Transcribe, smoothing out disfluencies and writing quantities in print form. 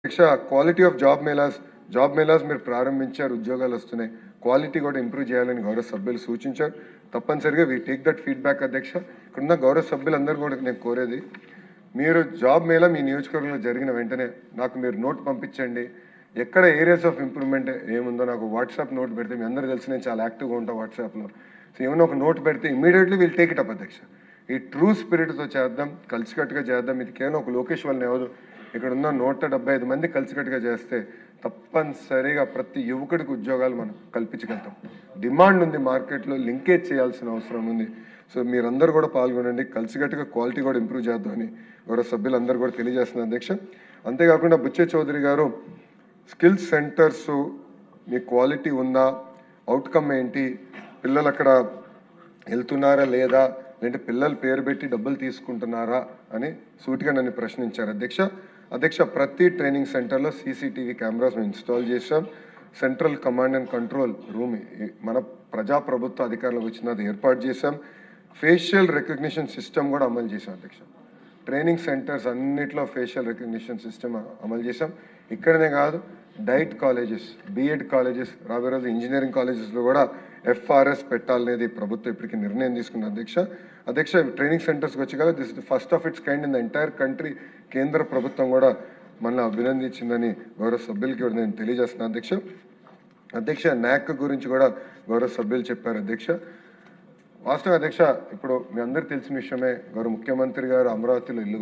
అధ్యక్ష quality of job melas మీరు ప్రారంభించారు, ఉద్యోగాలు వస్తున్నాయి, క్వాలిటీ కూడా ఇంప్రూవ్ చేయాలని గౌరవ సభ్యులు సూచించారు. తప్పనిసరిగా వి టేక్ దట్ ఫీడ్బ్యాక్ అధ్యక్ష. ఇక్కడున్న గౌరవ సభ్యులందరూ కూడా నేను కోరేది, మీరు జాబ్ మేళా మీ నియోజకవర్గంలో జరిగిన వెంటనే నాకు మీరు నోట్ పంపించండి. ఎక్కడ ఏరియాస్ ఆఫ్ ఇంప్రూవ్మెంట్ ఏముందో నాకు వాట్సాప్ నోట్ పెడితే, మీ అందరూ తెలిసి నేను చాలా యాక్టివ్గా ఉంటాను వాట్సాప్లో. సో ఏమైనా ఒక నోట్ పెడితే immediately will take it up అధ్యక్ష. ఈ ట్రూ స్పిరిట్తో చేద్దాం, కలిసికట్టుగా చేద్దాం. ఇది కేవలం ఒక లోకేష్ వాళ్ళని అవ్వదు, ఇక్కడ ఉన్న 175 మంది కలిసికట్టుగా చేస్తే తప్పనిసరిగా ప్రతి యువకుడికి ఉద్యోగాలు మనం కల్పించగలుగుతాం. డిమాండ్ ఉంది మార్కెట్లో, లింకేజ్ చేయాల్సిన అవసరం ఉంది. సో మీరందరూ కూడా పాల్గొనండి, కలిసికట్టుగా క్వాలిటీ కూడా ఇంప్రూవ్ చేద్దామని గౌరవ సభ్యులందరూ కూడా తెలియజేస్తున్నారు అధ్యక్ష. అంతేకాకుండా బుచ్చే చౌదరి గారు, స్కిల్స్ సెంటర్స్ మీ క్వాలిటీ ఉందా, అవుట్కమ్ ఏంటి, పిల్లలు అక్కడ వెళ్తున్నారా లేదా, లేదంటే పిల్లలు పేరు పెట్టి డబ్బులు తీసుకుంటున్నారా అని సూటిగా నన్ను ప్రశ్నించారు అధ్యక్ష. ప్రతి ట్రైనింగ్ సెంటర్లో సీసీటీవీ కెమెరాస్ మేము ఇన్స్టాల్ చేసాం. Central command and control room మన ప్రజాప్రభుత్వ అధికారులకు వచ్చినది ఏర్పాటు చేశాం. ఫేషియల్ రికగ్నిషన్ సిస్టమ్ కూడా అమలు చేశాం అధ్యక్ష. ట్రైనింగ్ సెంటర్స్ అన్నిట్లో ఫేషియల్ రికగ్నిషన్ సిస్టమ్ అమలు చేశాం. ఇక్కడనే కాదు, డైట్ కాలేజెస్, బీఎడ్ కాలేజెస్, రాబోయే రోజు ఇంజనీరింగ్ కాలేజెస్లో కూడా ఎఫ్ఆర్ఎస్ పెట్టాలనేది ప్రభుత్వం ఇప్పటికీ నిర్ణయం తీసుకుంది అధ్యక్ష. ట్రైనింగ్ సెంటర్స్కి వచ్చి కదా, this is the first of it's kind in the entire country. కేంద్ర ప్రభుత్వం కూడా మనల్ని అభినందించిందని గౌరవ సభ్యులకి కూడా నేను తెలియజేస్తున్నాను అధ్యక్ష. న్యాక్ గురించి కూడా గౌరవ సభ్యులు చెప్పారు అధ్యక్ష. వాస్తవం అధ్యక్ష, ఇప్పుడు మీ అందరికీ తెలిసిన విషయమే, గౌరవ ముఖ్యమంత్రి గారు అమరావతిలో ఇల్లు